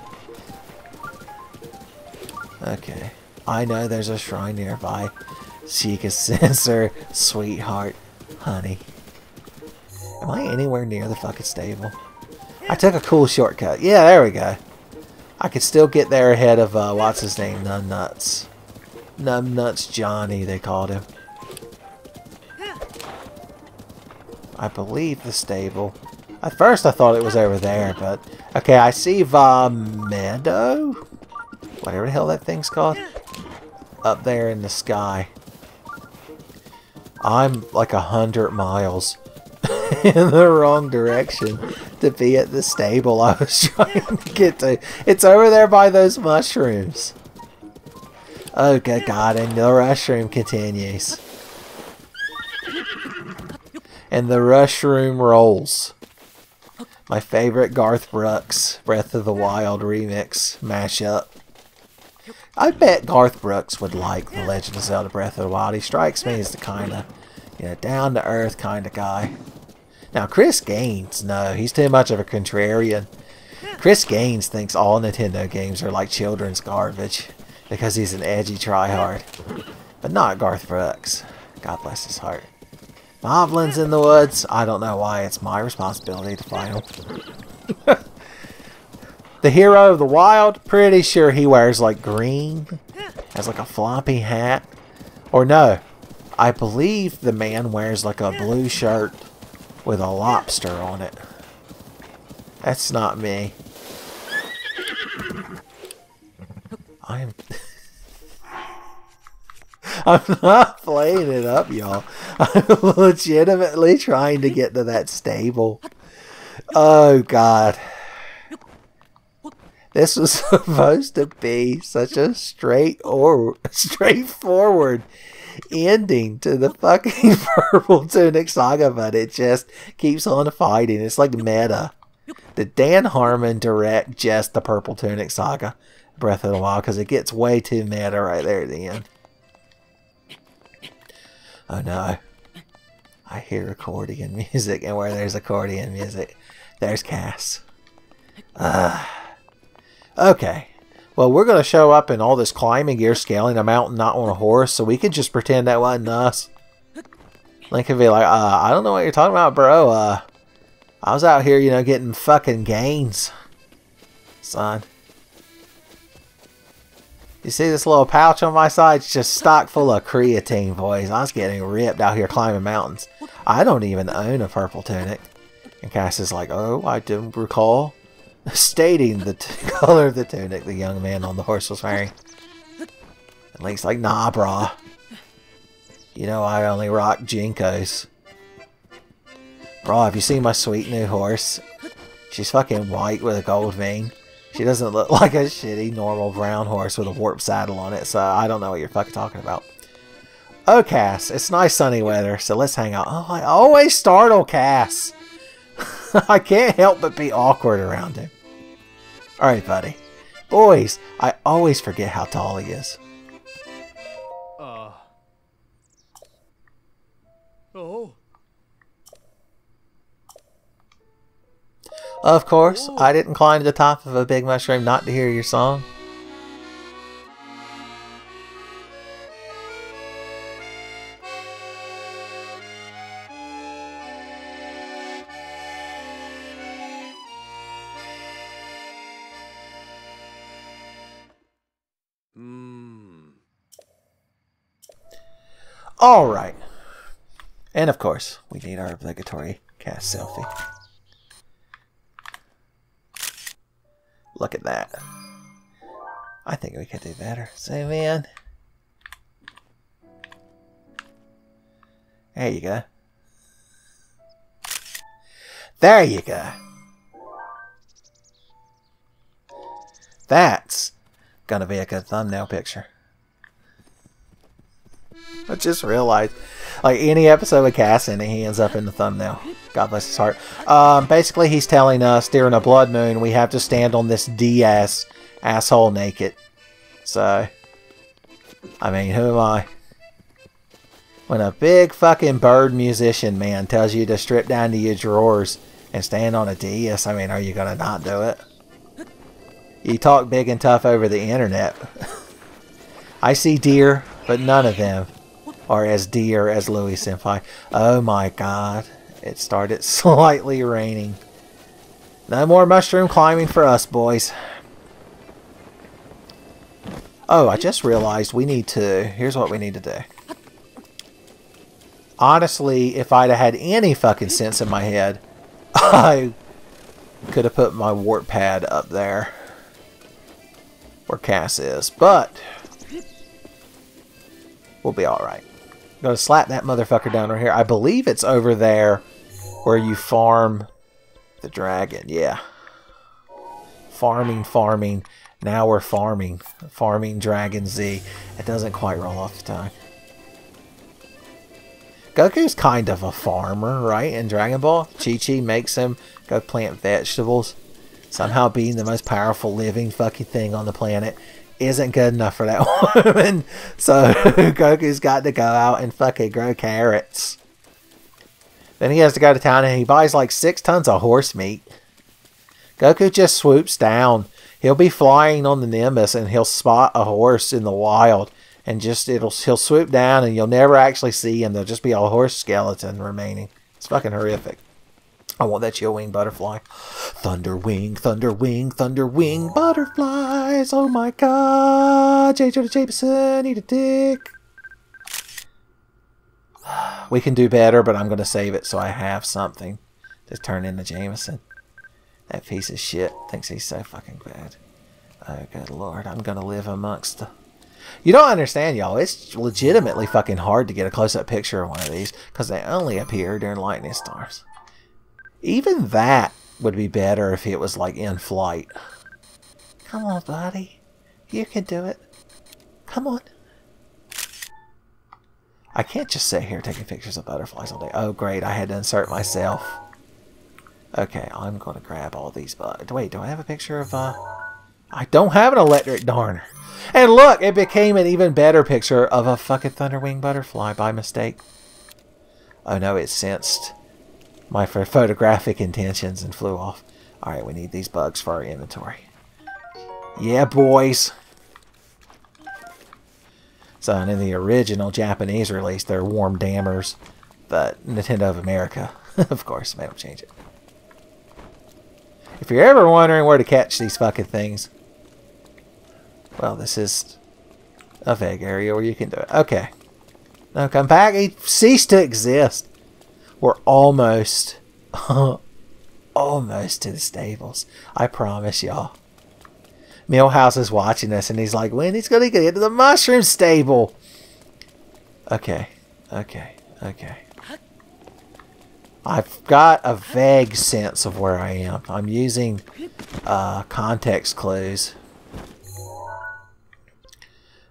Okay. I know there's a shrine nearby. She can sense her sweetheart, honey. Am I anywhere near the fucking stable? I took a cool shortcut. Yeah, there we go. I could still get there ahead of, what's his name? Numbnuts. Numbnuts Johnny, they called him. I believe the stable. At first I thought it was over there, but... Okay, I see Meadow? Whatever the hell that thing's called. Up there in the sky. I'm like 100 miles in the wrong direction to be at the stable I was trying to get to. It's over there by those mushrooms. Oh, good God, and the mushroom continues. And the mushroom rolls. My favorite Garth Brooks Breath of the Wild remix mashup. I bet Garth Brooks would like The Legend of Zelda Breath of the Wild. He strikes me as the kind of, down-to-earth kind of guy. Now, Chris Gaines, no, he's too much of a contrarian. Chris Gaines thinks all Nintendo games are like children's garbage because he's an edgy tryhard. But not Garth Brooks. God bless his heart. Moblins in the woods. I don't know why. It's my responsibility to find them. The hero of the wild, pretty sure he wears like green. Has like a floppy hat. Or no, I believe the man wears like a blue shirt with a lobster on it. That's not me. I'm not playing it up, y'all. I'm legitimately trying to get to that stable. Oh, God. This was supposed to be such a straightforward ending to the fucking Purple Tunic Saga, but it just keeps on fighting. It's like meta. Did Dan Harmon direct just the Purple Tunic Saga Breath of the Wild? Because it gets way too meta right there at the end. Oh no. I hear accordion music, and where there's accordion music, there's Cass. Okay. Well, we're going to show up in all this climbing gear, scaling a mountain, not on a horse, so we could just pretend that wasn't us. Link could be like, I don't know what you're talking about, bro. I was out here, getting fucking gains, son. You see this little pouch on my side? It's just stock full of creatine, boys. I was getting ripped out here climbing mountains. I don't even own a purple tunic. And Cass is like, oh, I didn't recall stating the color of the tunic the young man on the horse was wearing. And Link's like, nah, brah. I only rock Jinkos. Brah, have you seen my sweet new horse? She's fucking white with a gold mane. She doesn't look like a shitty normal brown horse with a warped saddle on it, so I don't know what you're fucking talking about. Oh, Cass, it's nice sunny weather, so let's hang out. Oh, I always startle Cass. I can't help but be awkward around him. Alright, buddy. Boys, I always forget how tall he is. Oh. Of course, I didn't climb to the top of a big mushroom not to hear your song. Alright. And of course, we need our obligatory cast selfie. Look at that. I think we could do better. Zoom in. There you go. There you go. That's gonna be a good thumbnail picture. I just realized, like any episode with Cass in it, he ends up in the thumbnail. God bless his heart. Basically, he's telling us during a blood moon we have to stand on this DS asshole naked. So, I mean, who am I? When a big fucking bird musician man tells you to strip down to your drawers and stand on a DS, I mean, are you gonna not do it? You talk big and tough over the internet. I see deer, but none of them are as dear as Louis Senpai. Oh my god. It started slightly raining. No more mushroom climbing for us, boys. Oh, I just realized we need to... Here's what we need to do. Honestly, if I'd have had any fucking sense in my head, I could have put my warp pad up there where Cass is. But we'll be alright. I'm going to slap that motherfucker down right here. I believe it's over there where you farm the dragon. Yeah. Farming. Now we're farming. Farming Dragon Z. It doesn't quite roll off the tongue. Goku's kind of a farmer, right? In Dragon Ball. Chi-Chi makes him go plant vegetables. Somehow being the most powerful living fucking thing on the planet isn't good enough for that woman. So Goku's got to go out and fucking grow carrots. Then he has to go to town and he buys like 6 tons of horse meat. Goku just swoops down. He'll be flying on the Nimbus and he'll spot a horse in the wild. And just he'll swoop down and you'll never actually see him. There'll just be a horse skeleton remaining. It's fucking horrific. I want that chill wing butterfly. Thunder wing, butterflies. Oh my god. J. Jonah Jameson, eat a dick. We can do better, but I'm going to save it so I have something to turn into Jameson. That piece of shit thinks he's so fucking bad. Oh, good lord. I'm going to live amongst the... You don't understand, y'all. It's legitimately fucking hard to get a close-up picture of one of these because they only appear during lightning storms. Even that would be better if it was like in flight. Come on, buddy. You can do it. Come on. I can't just sit here taking pictures of butterflies all day. Oh, great. I had to insert myself. Okay, I'm going to grab all these bugs. Wait, do I have a picture of... I don't have an electric darner. And look, it became an even better picture of a fucking thunderwing butterfly by mistake. Oh no, it sensed my photographic intentions and flew off. Alright, we need these bugs for our inventory. Yeah, boys. So, and in the original Japanese release, they're warm dammers. But Nintendo of America, of course, they don't change it. If you're ever wondering where to catch these fucking things, well, this is a vague area where you can do it. Okay. Now come back. He ceased to exist. We're almost, almost to the stables. I promise y'all. Millhouse is watching us and he's like, when he's going to get into the mushroom stable? Okay. I've got a vague sense of where I am. I'm using context clues.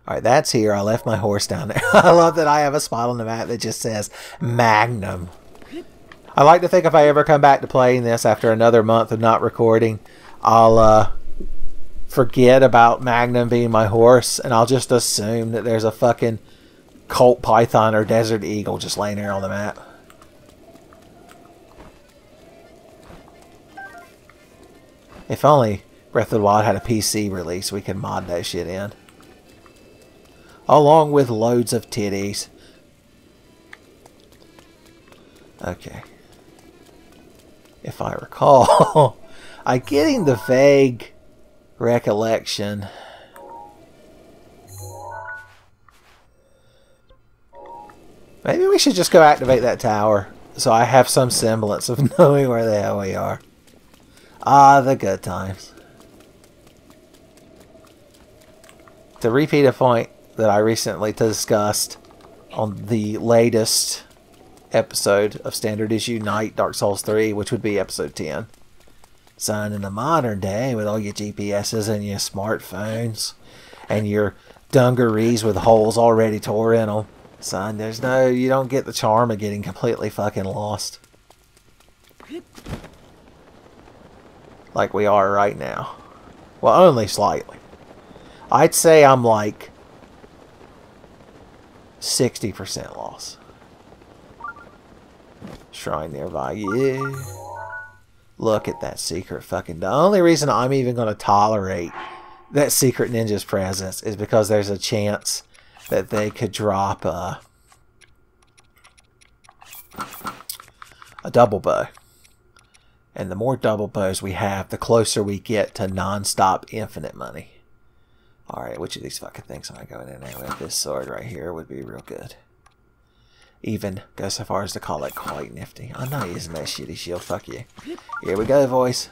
Alright, that's here. I left my horse down there. I love that I have a spot on the map that just says Magnum. I like to think if I ever come back to playing this after another month of not recording, I'll forget about Magnum being my horse and I'll just assume that there's a fucking Colt Python or Desert Eagle just laying there on the map. If only Breath of the Wild had a PC release, we could mod that shit in. Along with loads of titties. Okay. If I recall, I'm getting the vague recollection. Maybe we should just go activate that tower, so I have some semblance of knowing where the hell we are. Ah, the good times. To repeat a point that I recently discussed on the latest episode of Standard Issue Night Dark Souls 3, which would be episode 10. Son, in the modern day, with all your GPSs and your smartphones, and your dungarees with holes already tore in them, son, you don't get the charm of getting completely fucking lost. Like we are right now. Well, only slightly. I'd say I'm like 60% lost. Shrine nearby. Yeah. Look at that secret fucking... The only reason I'm even going to tolerate that secret ninja's presence is because there's a chance that they could drop a double bow. And the more double bows we have, the closer we get to non-stop infinite money. Alright, which of these fucking things am I going in there with? This sword right here would be real good. Even go so far as to call it quite nifty. I'm not using that shitty shield, fuck you. Here we go, boys.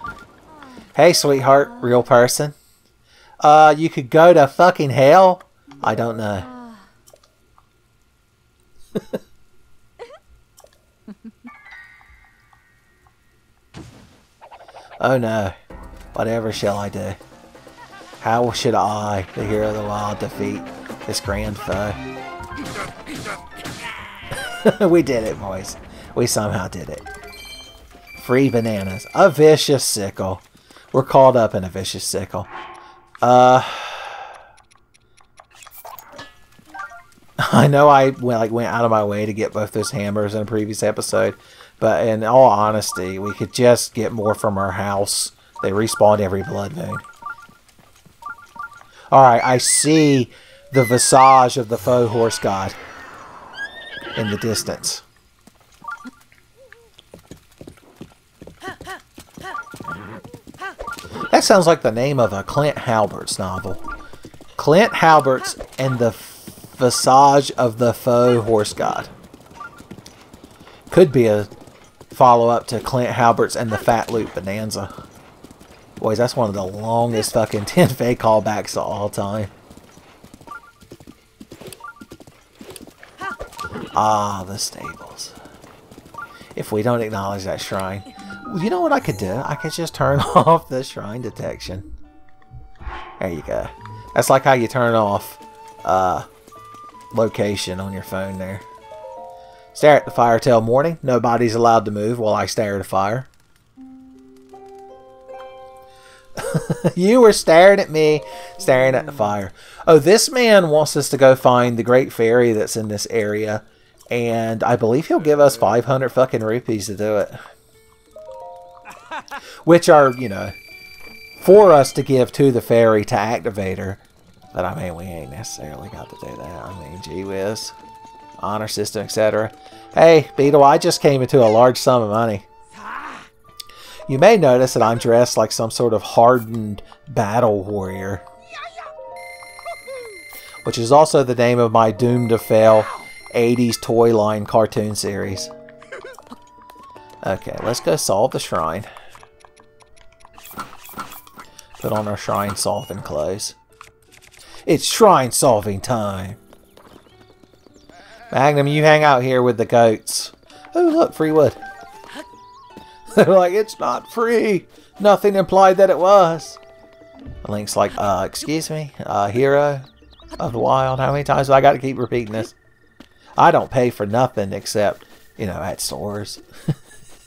Hey, sweetheart, real person. You could go to fucking hell? I don't know. Oh no. Whatever shall I do? How should I, the hero of the wild, defeat this grand foe? We did it, boys. We somehow did it. Free bananas. A vicious sickle. We're caught up in a vicious sickle. I know I went out of my way to get both those hammers in a previous episode, but in all honesty, we could just get more from our house. They respawn every blood moon. Alright, I see the visage of the faux horse god in the distance. That sounds like the name of a Clint Halbert's novel. Clint Halbert's and the visage of the faux horse god. Could be a follow-up to Clint Halbert's and the Fat Loot Bonanza. Boys, that's one of the longest fucking Tenfey callbacks of all time. Ah, the stables. If we don't acknowledge that shrine, you know what I could do? I could just turn off the shrine detection. There you go. That's like how you turn off location on your phone there. Stare at the fire till morning. Nobody's allowed to move while I stare at a fire. You were staring at me, staring at the fire. Oh, this man wants us to go find the great fairy that's in this area. And I believe he'll give us 500 fucking rupees to do it. Which are, you know, for us to give to the fairy to activate her. But I mean, we ain't necessarily got to do that. I mean, gee whiz. Honor system, etc. Hey, Beetle, I just came into a large sum of money. You may notice that I'm dressed like some sort of hardened battle warrior. Which is also the name of my doomed to fail 80s toy line cartoon series. Okay, let's go solve the shrine. Put on our shrine solving clothes. It's shrine solving time. Magnum, you hang out here with the goats. Oh, look, free wood. They're like, it's not free. Nothing implied that it was. Link's like, excuse me, hero of the wild. How many times do I got to keep repeating this? I don't pay for nothing except, you know, at stores.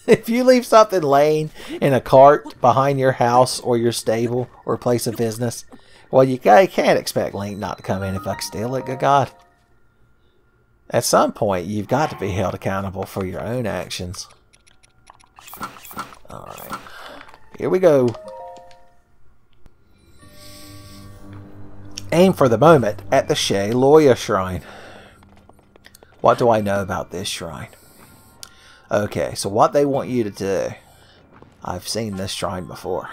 If you leave something laying in a cart behind your house or your stable or place of business, well, you can't expect Link not to come in and fucking steal it. Good God. At some point, you've got to be held accountable for your own actions. Alright. Here we go. Aim for the moment at the Shea Loya Shrine. What do I know about this shrine? Okay, so what they want you to do... I've seen this shrine before.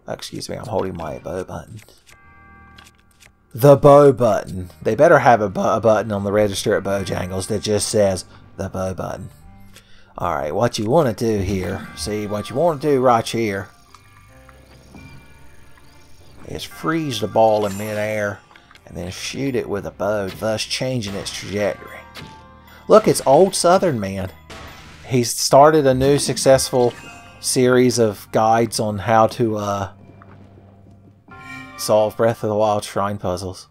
Excuse me, I'm holding my bow button. the bow button. They better have a button on the register at Bojangles that just says the bow button. Alright, what you want to do here, see, what you want to do right here is freeze the ball in midair and then shoot it with a bow, thus changing its trajectory. Look, it's Old Southern Man. He's started a new successful series of guides on how to solve Breath of the Wild shrine puzzles.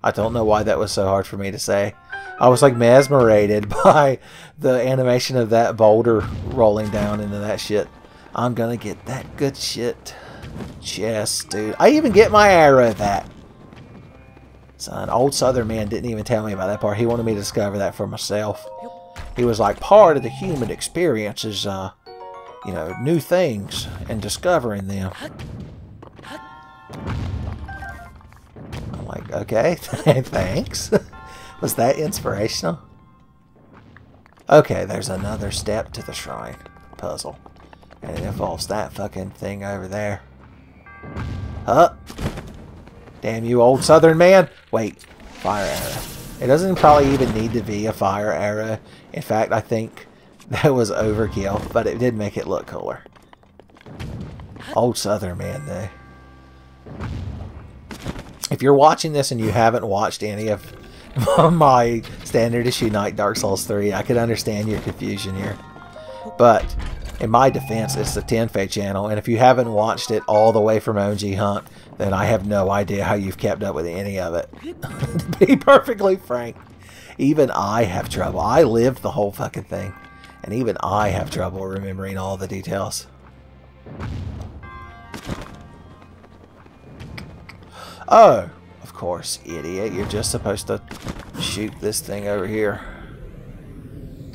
I don't know why that was so hard for me to say. I was like mesmerized by the animation of that boulder rolling down into that shit. I'm gonna get that good shit. Yes, dude. I even get my arrow at that. Son, Old Southern Man didn't even tell me about that part. He wanted me to discover that for myself. He was like, part of the human experience is, you know, new things and discovering them. I'm like, okay, thanks. Was that inspirational? Okay, there's another step to the shrine puzzle. And it involves that fucking thing over there. Huh? Damn you, Old Southern Man. Wait, fire arrow. It doesn't probably even need to be a fire arrow. In fact, I think that was overkill, but it did make it look cooler. Old Southern Man, though. If you're watching this and you haven't watched any of my standard issue Night Dark Souls 3, I could understand your confusion here. But in my defense, it's the Tenfey channel, and if you haven't watched it all the way from OG Hunt, then I have no idea how you've kept up with any of it. To be perfectly frank, even I have trouble. I lived the whole fucking thing, and even I have trouble remembering all the details. Oh, of course, idiot. You're just supposed to shoot this thing over here.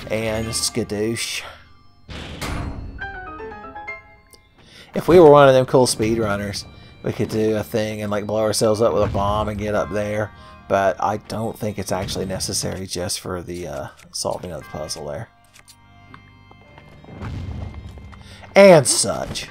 And skadoosh. If we were one of them cool speedrunners, we could do a thing and like blow ourselves up with a bomb and get up there. But I don't think it's actually necessary just for the solving of the puzzle there. And such.